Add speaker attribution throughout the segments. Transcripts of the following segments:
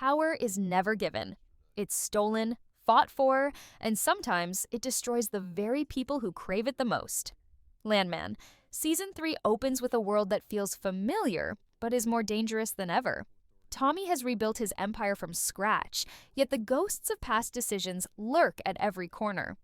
Speaker 1: Power is never given. It's stolen, fought for, and sometimes it destroys the very people who crave it the most. Landman. Season 3 opens with a world that feels familiar, but is more dangerous than ever. Tommy has rebuilt his empire from scratch, yet the ghosts of past decisions lurk at every corner.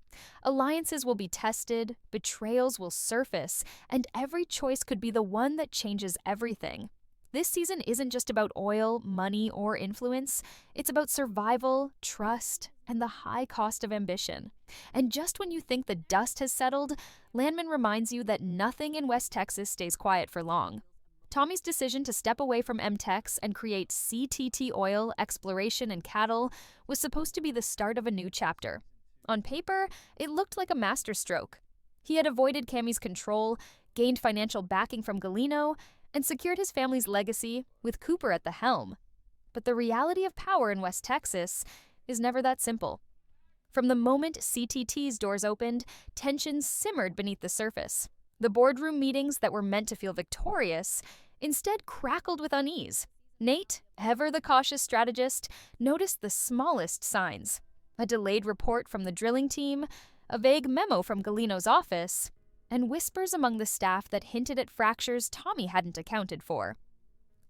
Speaker 1: Alliances will be tested, betrayals will surface, and every choice could be the one that changes everything. This season isn't just about oil, money, or influence. It's about survival, trust, and the high cost of ambition. And just when you think the dust has settled, Landman reminds you that nothing in West Texas stays quiet for long. Tommy's decision to step away from Mtex and create CTT Oil, Exploration, and Cattle was supposed to be the start of a new chapter. On paper, it looked like a masterstroke. He had avoided Cammy's control, gained financial backing from Galino, and secured his family's legacy with Cooper at the helm. But the reality of power in West Texas is never that simple. From the moment CTT's doors opened, tensions simmered beneath the surface. The boardroom meetings that were meant to feel victorious instead crackled with unease. Nate, ever the cautious strategist, noticed the smallest signs. A delayed report from the drilling team, a vague memo from Galino's office, and whispers among the staff that hinted at fractures Tommy hadn't accounted for.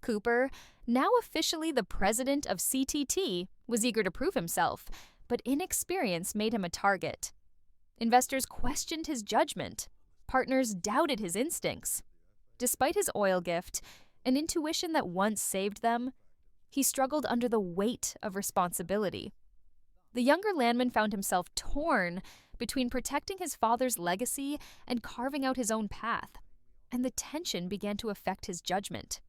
Speaker 1: Cooper, now officially the president of CTT, was eager to prove himself, but inexperience made him a target. Investors questioned his judgment. Partners doubted his instincts. Despite his oil gift, an intuition that once saved them, he struggled under the weight of responsibility. The younger Landman found himself torn between protecting his father's legacy and carving out his own path, and the tension began to affect his judgment.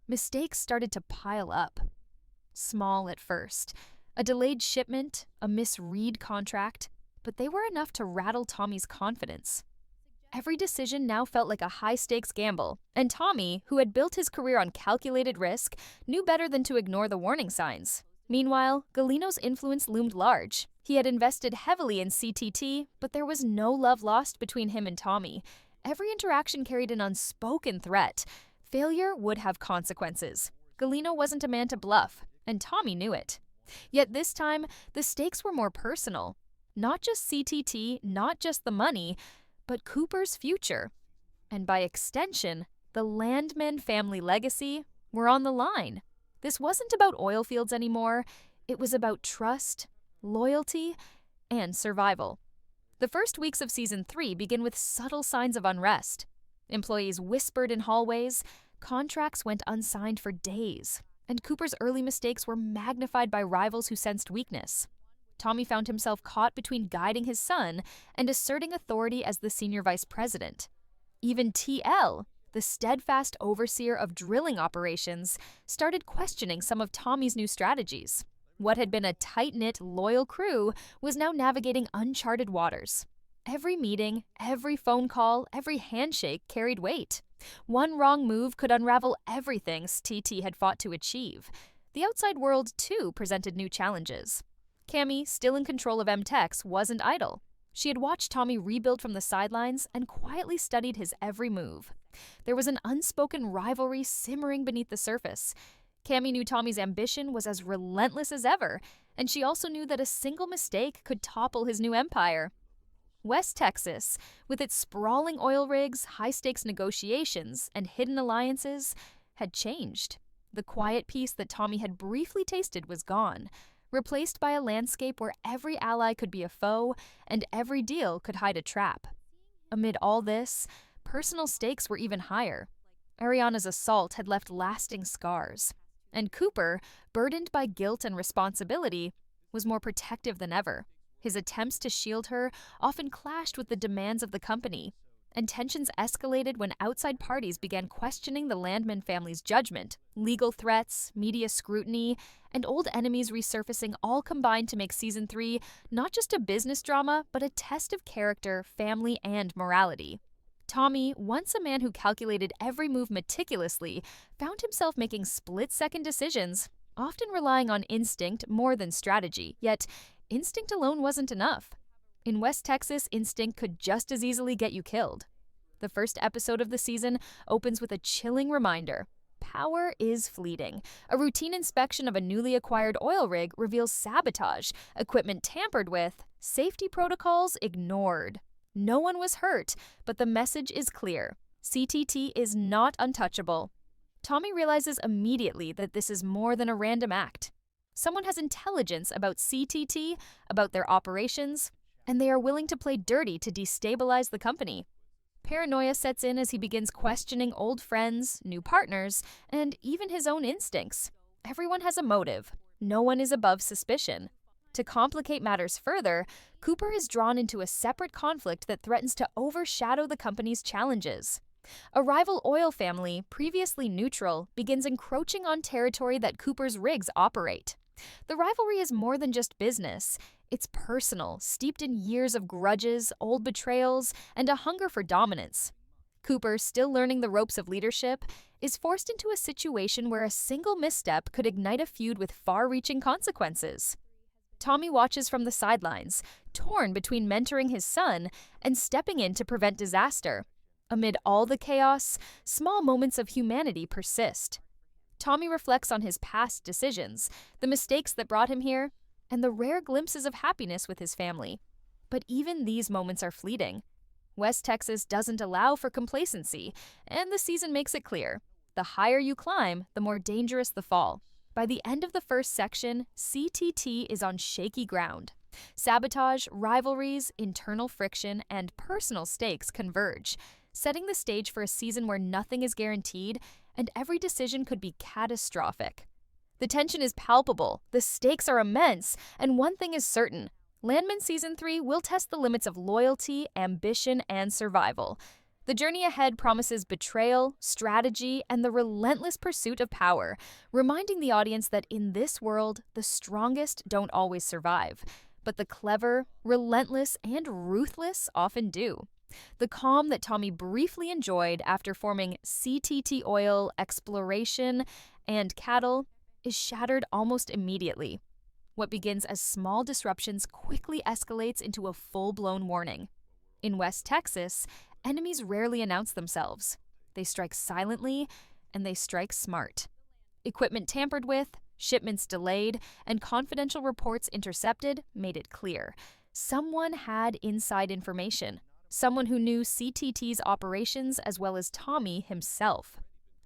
Speaker 1: Mistakes started to pile up. Small at first, a delayed shipment, a misread contract, but they were enough to rattle Tommy's confidence. Every decision now felt like a high-stakes gamble, and Tommy, who had built his career on calculated risk, knew better than to ignore the warning signs. Meanwhile, Galino's influence loomed large. He had invested heavily in CTT, but there was no love lost between him and Tommy. Every interaction carried an unspoken threat. Failure would have consequences. Galino wasn't a man to bluff, and Tommy knew it. Yet this time, the stakes were more personal. Not just CTT, not just the money, but Cooper's future. And by extension, the Landman family legacy were on the line. This wasn't about oil fields anymore. It was about trust, loyalty, and survival. The first weeks of Season 3 begin with subtle signs of unrest. Employees whispered in hallways, contracts went unsigned for days, and Cooper's early mistakes were magnified by rivals who sensed weakness. Tommy found himself caught between guiding his son and asserting authority as the senior vice president. Even TL, the steadfast overseer of drilling operations, started questioning some of Tommy's new strategies. What had been a tight-knit, loyal crew was now navigating uncharted waters. Every meeting, every phone call, every handshake carried weight. One wrong move could unravel everything TT had fought to achieve. The outside world, too, presented new challenges. Cammy, still in control of Mtex, wasn't idle. She had watched Tommy rebuild from the sidelines and quietly studied his every move. There was an unspoken rivalry simmering beneath the surface. Cammy knew Tommy's ambition was as relentless as ever, and she also knew that a single mistake could topple his new empire. West Texas, with its sprawling oil rigs, high-stakes negotiations, and hidden alliances, had changed. The quiet peace that Tommy had briefly tasted was gone, replaced by a landscape where every ally could be a foe and every deal could hide a trap. Amid all this, personal stakes were even higher. Ariana's assault had left lasting scars, and Cooper, burdened by guilt and responsibility, was more protective than ever. His attempts to shield her often clashed with the demands of the company, and tensions escalated when outside parties began questioning the Landman family's judgment. Legal threats, media scrutiny, and old enemies resurfacing all combined to make Season 3 not just a business drama, but a test of character, family, and morality. Tommy, once a man who calculated every move meticulously, found himself making split-second decisions, often relying on instinct more than strategy. Yet, instinct alone wasn't enough. In West Texas, instinct could just as easily get you killed. The first episode of the season opens with a chilling reminder. power is fleeting. A routine inspection of a newly acquired oil rig reveals sabotage, equipment tampered with, safety protocols ignored. No one was hurt, but the message is clear. CTT is not untouchable. Tommy realizes immediately that this is more than a random act. Someone has intelligence about CTT, about their operations, and they are willing to play dirty to destabilize the company. Paranoia sets in as he begins questioning old friends, new partners, and even his own instincts. Everyone has a motive. No one is above suspicion. To complicate matters further, Cooper is drawn into a separate conflict that threatens to overshadow the company's challenges. A rival oil family, previously neutral, begins encroaching on territory that Cooper's rigs operate. The rivalry is more than just business. It's personal, steeped in years of grudges, old betrayals, and a hunger for dominance. Cooper, still learning the ropes of leadership, is forced into a situation where a single misstep could ignite a feud with far-reaching consequences. Tommy watches from the sidelines, torn between mentoring his son and stepping in to prevent disaster. Amid all the chaos, small moments of humanity persist. Tommy reflects on his past decisions, the mistakes that brought him here, and the rare glimpses of happiness with his family. But even these moments are fleeting. West Texas doesn't allow for complacency, and the season makes it clear. The higher you climb, the more dangerous the fall. By the end of the first section, CTT is on shaky ground. Sabotage, rivalries, internal friction, and personal stakes converge, setting the stage for a season where nothing is guaranteed and every decision could be catastrophic. The tension is palpable, the stakes are immense, and one thing is certain: Landman Season 3 will test the limits of loyalty, ambition, and survival. The journey ahead promises betrayal, strategy, and the relentless pursuit of power, reminding the audience that in this world, the strongest don't always survive, but the clever, relentless, and ruthless often do. The calm that Tommy briefly enjoyed after forming CTT Oil, Exploration, and Cattle is shattered almost immediately. What begins as small disruptions quickly escalates into a full-blown warning. In West Texas, enemies rarely announce themselves. They strike silently, and they strike smart. Equipment tampered with, shipments delayed, and confidential reports intercepted made it clear. Someone had inside information. Someone who knew CTT's operations as well as Tommy himself.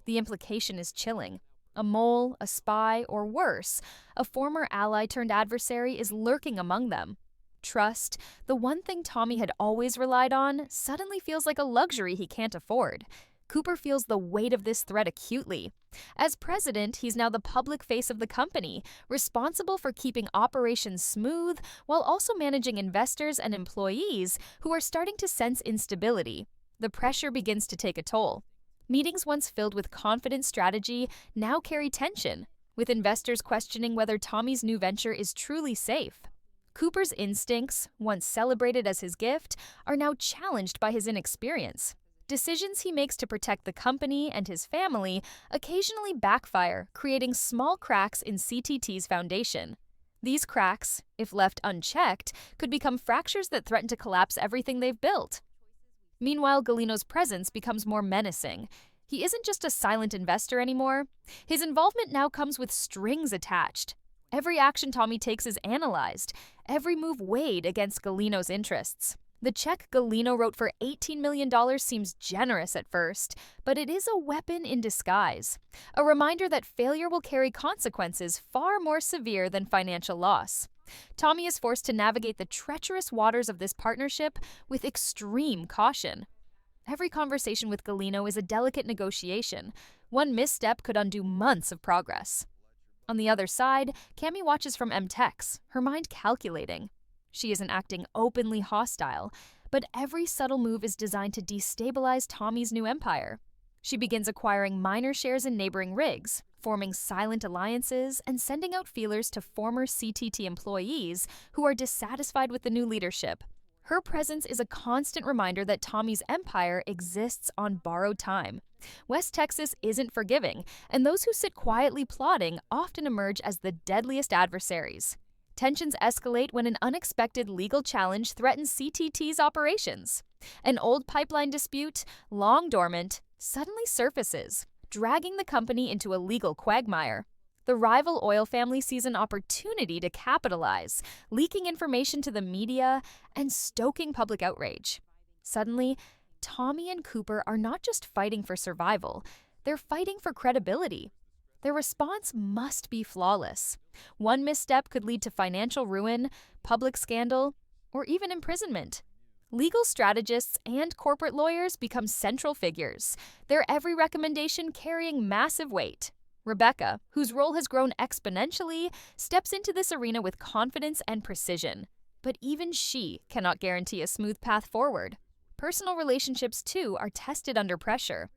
Speaker 1: The implication is chilling. A mole, a spy, or worse, a former ally turned adversary is lurking among them. Trust, the one thing Tommy had always relied on, suddenly feels like a luxury he can't afford. Cooper feels the weight of this threat acutely. As president, he's now the public face of the company, responsible for keeping operations smooth while also managing investors and employees who are starting to sense instability. The pressure begins to take a toll. Meetings once filled with confident strategy now carry tension, with investors questioning whether Tommy's new venture is truly safe. Cooper's instincts, once celebrated as his gift, are now challenged by his inexperience. Decisions he makes to protect the company and his family occasionally backfire, creating small cracks in CTT's foundation. These cracks, if left unchecked, could become fractures that threaten to collapse everything they've built. Meanwhile, Galino's presence becomes more menacing. He isn't just a silent investor anymore. His involvement now comes with strings attached. Every action Tommy takes is analyzed, every move weighed against Galino's interests. The check Galino wrote for $18 million seems generous at first, but it is a weapon in disguise. A reminder that failure will carry consequences far more severe than financial loss. Tommy is forced to navigate the treacherous waters of this partnership with extreme caution. Every conversation with Galino is a delicate negotiation. One misstep could undo months of progress. On the other side, Cammy watches from Mtex, her mind calculating. She isn't acting openly hostile, but every subtle move is designed to destabilize Tommy's new empire. She begins acquiring minor shares in neighboring rigs, forming silent alliances, and sending out feelers to former CTT employees who are dissatisfied with the new leadership. Her presence is a constant reminder that Tommy's empire exists on borrowed time. West Texas isn't forgiving, and those who sit quietly plotting often emerge as the deadliest adversaries. Tensions escalate when an unexpected legal challenge threatens CTT's operations. An old pipeline dispute, long dormant, suddenly surfaces. dragging the company into a legal quagmire. The rival oil family sees an opportunity to capitalize, leaking information to the media and stoking public outrage. Suddenly, Tommy and Cooper are not just fighting for survival, they're fighting for credibility. Their response must be flawless. One misstep could lead to financial ruin, public scandal, or even imprisonment. Legal strategists and corporate lawyers become central figures, their every recommendation carrying massive weight. Rebecca, whose role has grown exponentially, steps into this arena with confidence and precision. But even she cannot guarantee a smooth path forward. Personal relationships, too, are tested under pressure.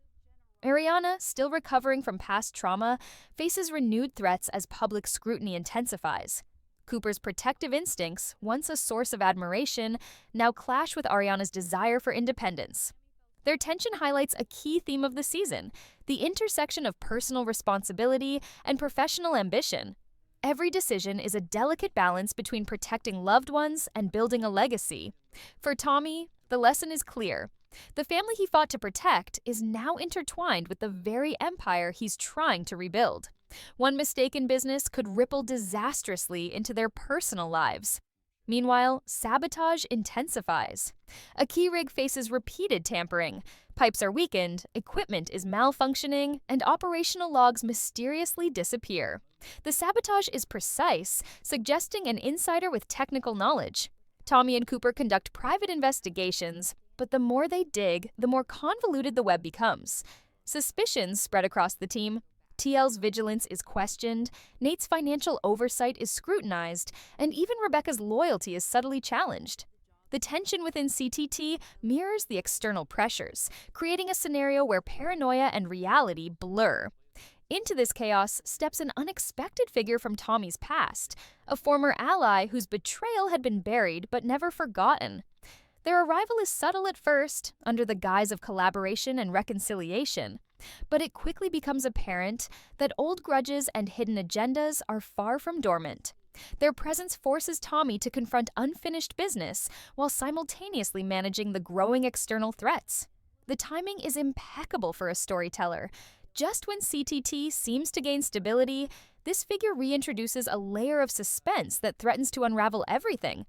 Speaker 1: Ariana, still recovering from past trauma, faces renewed threats as public scrutiny intensifies. Cooper's protective instincts, once a source of admiration, now clash with Ariana's desire for independence. Their tension highlights a key theme of the season, the intersection of personal responsibility and professional ambition. Every decision is a delicate balance between protecting loved ones and building a legacy. For Tommy, the lesson is clear. The family he fought to protect is now intertwined with the very empire he's trying to rebuild. One mistake in business could ripple disastrously into their personal lives. Meanwhile, sabotage intensifies. A key rig faces repeated tampering. Pipes are weakened, equipment is malfunctioning, and operational logs mysteriously disappear. The sabotage is precise, suggesting an insider with technical knowledge. Tommy and Cooper conduct private investigations, but the more they dig, the more convoluted the web becomes. Suspicions spread across the team. TL's vigilance is questioned, Nate's financial oversight is scrutinized, and even Rebecca's loyalty is subtly challenged. The tension within CTT mirrors the external pressures, creating a scenario where paranoia and reality blur. Into this chaos steps an unexpected figure from Tommy's past, a former ally whose betrayal had been buried but never forgotten. Their arrival is subtle at first, under the guise of collaboration and reconciliation, but it quickly becomes apparent that old grudges and hidden agendas are far from dormant. Their presence forces Tommy to confront unfinished business while simultaneously managing the growing external threats. The timing is impeccable for a storyteller. Just when CTT seems to gain stability, this figure reintroduces a layer of suspense that threatens to unravel everything.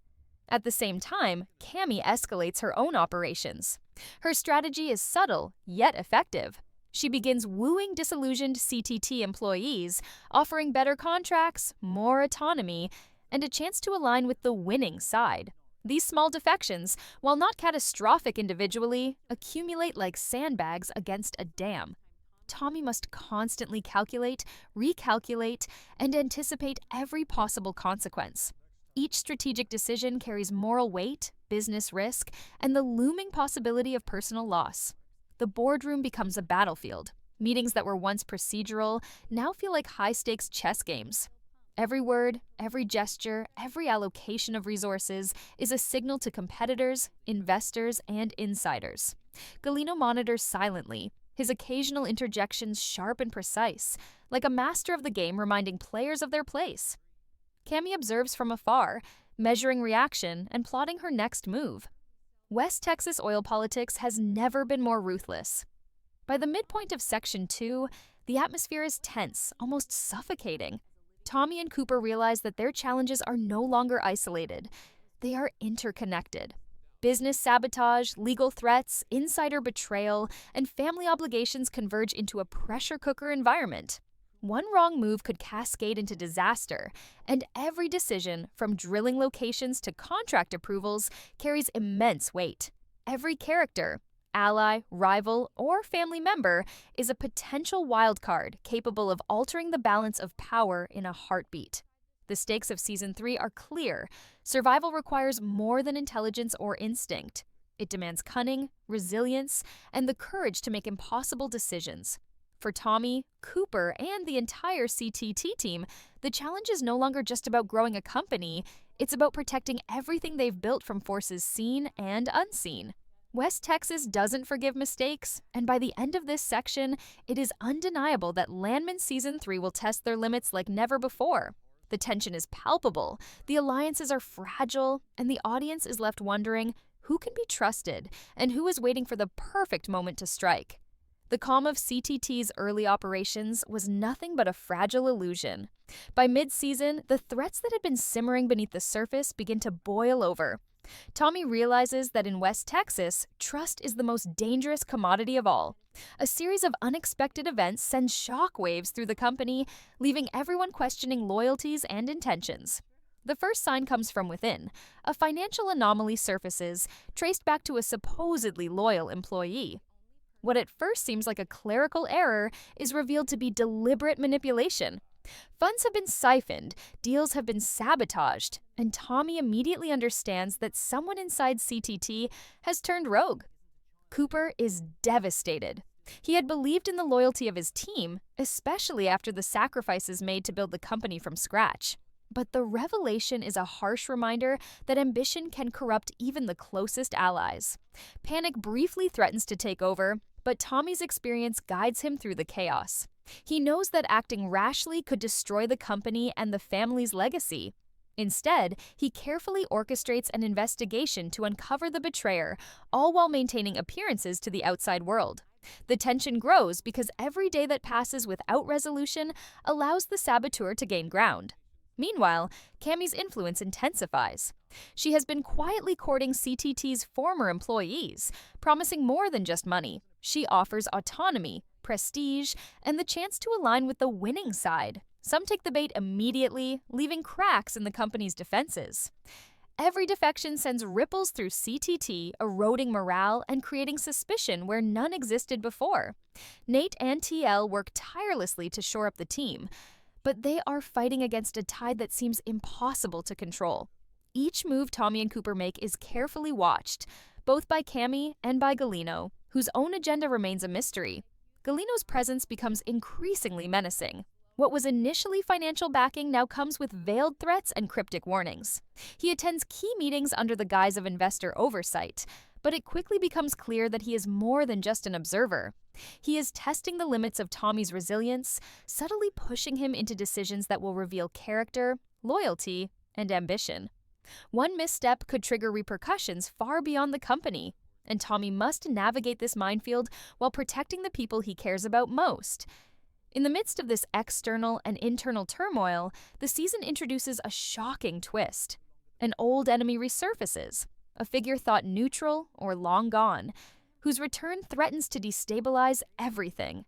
Speaker 1: At the same time, Cammy escalates her own operations. Her strategy is subtle, yet effective. She begins wooing disillusioned CTT employees, offering better contracts, more autonomy, and a chance to align with the winning side. These small defections, while not catastrophic individually, accumulate like sandbags against a dam. Tommy must constantly calculate, recalculate, and anticipate every possible consequence. Each strategic decision carries moral weight, business risk, and the looming possibility of personal loss. The boardroom becomes a battlefield. Meetings that were once procedural now feel like high-stakes chess games. Every word, every gesture, every allocation of resources is a signal to competitors, investors, and insiders. Galino monitors silently, his occasional interjections sharp and precise, like a master of the game reminding players of their place. Cammy observes from afar, measuring reaction and plotting her next move. West Texas oil politics has never been more ruthless. By the midpoint of Section 2, the atmosphere is tense, almost suffocating. Tommy and Cooper realize that their challenges are no longer isolated. They are interconnected. Business sabotage, legal threats, insider betrayal, and family obligations converge into a pressure cooker environment. One wrong move could cascade into disaster, and every decision, from drilling locations to contract approvals, carries immense weight. Every character, ally, rival, or family member is a potential wildcard capable of altering the balance of power in a heartbeat. The stakes of Season 3 are clear. Survival requires more than intelligence or instinct. It demands cunning, resilience, and the courage to make impossible decisions. For Tommy, Cooper, and the entire CTT team, the challenge is no longer just about growing a company, it's about protecting everything they've built from forces seen and unseen. West Texas doesn't forgive mistakes, and by the end of this section, it is undeniable that Landman Season 3 will test their limits like never before. The tension is palpable, the alliances are fragile, and the audience is left wondering who can be trusted and who is waiting for the perfect moment to strike. The calm of CTT's early operations was nothing but a fragile illusion. By mid-season, the threats that had been simmering beneath the surface begin to boil over. Tommy realizes that in West Texas, trust is the most dangerous commodity of all. A series of unexpected events sends shockwaves through the company, leaving everyone questioning loyalties and intentions. The first sign comes from within. A financial anomaly surfaces, traced back to a supposedly loyal employee. What at first seems like a clerical error is revealed to be deliberate manipulation. Funds have been siphoned, deals have been sabotaged, and Tommy immediately understands that someone inside CTT has turned rogue. Cooper is devastated. He had believed in the loyalty of his team, especially after the sacrifices made to build the company from scratch. But the revelation is a harsh reminder that ambition can corrupt even the closest allies. Panic briefly threatens to take over, but Tommy's experience guides him through the chaos. He knows that acting rashly could destroy the company and the family's legacy. Instead, he carefully orchestrates an investigation to uncover the betrayer, all while maintaining appearances to the outside world. The tension grows because every day that passes without resolution allows the saboteur to gain ground. Meanwhile, Cammy's influence intensifies. She has been quietly courting CTT's former employees, promising more than just money. She offers autonomy, prestige, and the chance to align with the winning side. Some take the bait immediately, leaving cracks in the company's defenses. Every defection sends ripples through CTT, eroding morale and creating suspicion where none existed before. Nate and TL work tirelessly to shore up the team, but they are fighting against a tide that seems impossible to control. Each move Tommy and Cooper make is carefully watched, both by Cammy and by Galino, whose own agenda remains a mystery. Galino's presence becomes increasingly menacing. What was initially financial backing now comes with veiled threats and cryptic warnings. He attends key meetings under the guise of investor oversight, but it quickly becomes clear that he is more than just an observer. He is testing the limits of Tommy's resilience, subtly pushing him into decisions that will reveal character, loyalty, and ambition. One misstep could trigger repercussions far beyond the company, and Tommy must navigate this minefield while protecting the people he cares about most. In the midst of this external and internal turmoil, the season introduces a shocking twist. An old enemy resurfaces, a figure thought neutral or long gone, whose return threatens to destabilize everything.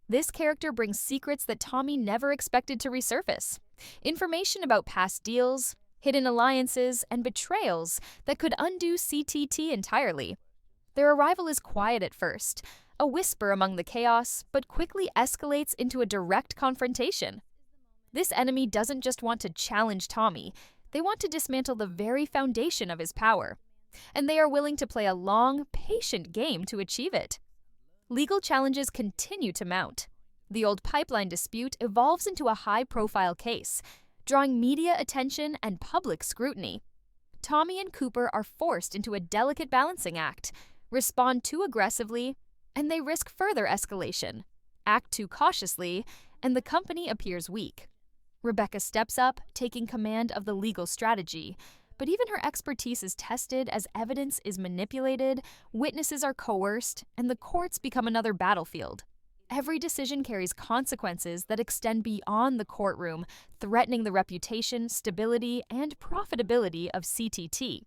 Speaker 1: This character brings secrets that Tommy never expected to resurface. Information about past deals, hidden alliances, and betrayals that could undo CTT entirely. Their arrival is quiet at first, a whisper among the chaos, but quickly escalates into a direct confrontation. This enemy doesn't just want to challenge Tommy, they want to dismantle the very foundation of his power. And they are willing to play a long, patient game to achieve it. Legal challenges continue to mount. The old pipeline dispute evolves into a high-profile case, drawing media attention and public scrutiny. Tommy and Cooper are forced into a delicate balancing act, respond too aggressively, and they risk further escalation. Act too cautiously, and the company appears weak. Rebecca steps up, taking command of the legal strategy, but even her expertise is tested as evidence is manipulated, witnesses are coerced, and the courts become another battlefield. Every decision carries consequences that extend beyond the courtroom, threatening the reputation, stability, and profitability of CTT.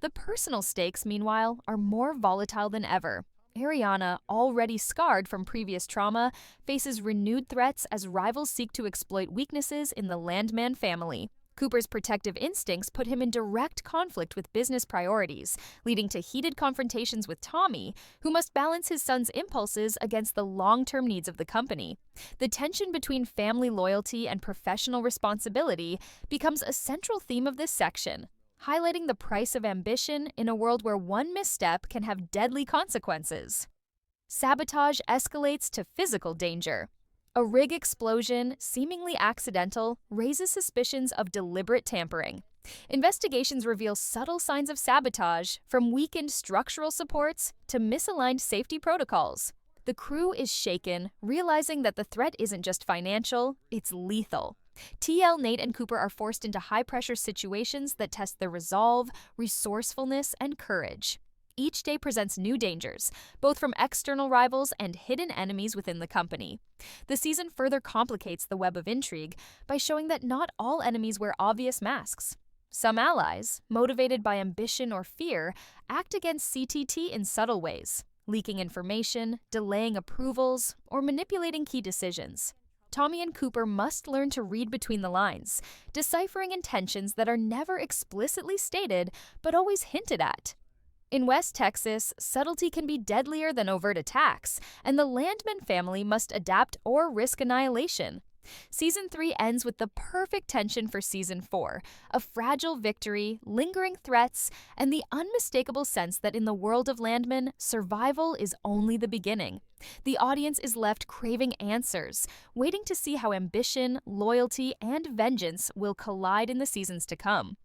Speaker 1: The personal stakes, meanwhile, are more volatile than ever. Ariana, already scarred from previous trauma, faces renewed threats as rivals seek to exploit weaknesses in the Landman family. Cooper's protective instincts put him in direct conflict with business priorities, leading to heated confrontations with Tommy, who must balance his son's impulses against the long-term needs of the company. The tension between family loyalty and professional responsibility becomes a central theme of this section, highlighting the price of ambition in a world where one misstep can have deadly consequences. Sabotage escalates to physical danger. A rig explosion, seemingly accidental, raises suspicions of deliberate tampering. Investigations reveal subtle signs of sabotage, from weakened structural supports to misaligned safety protocols. The crew is shaken, realizing that the threat isn't just financial, it's lethal. TL, Nate, and Cooper are forced into high-pressure situations that test their resolve, resourcefulness, and courage. Each day presents new dangers, both from external rivals and hidden enemies within the company. The season further complicates the web of intrigue by showing that not all enemies wear obvious masks. Some allies, motivated by ambition or fear, act against CTT in subtle ways, leaking information, delaying approvals, or manipulating key decisions. Tommy and Cooper must learn to read between the lines, deciphering intentions that are never explicitly stated but always hinted at. In West Texas, subtlety can be deadlier than overt attacks, and the Landman family must adapt or risk annihilation. Season 3 ends with the perfect tension for Season 4, a fragile victory, lingering threats, and the unmistakable sense that in the world of Landman, survival is only the beginning. The audience is left craving answers, waiting to see how ambition, loyalty, and vengeance will collide in the seasons to come.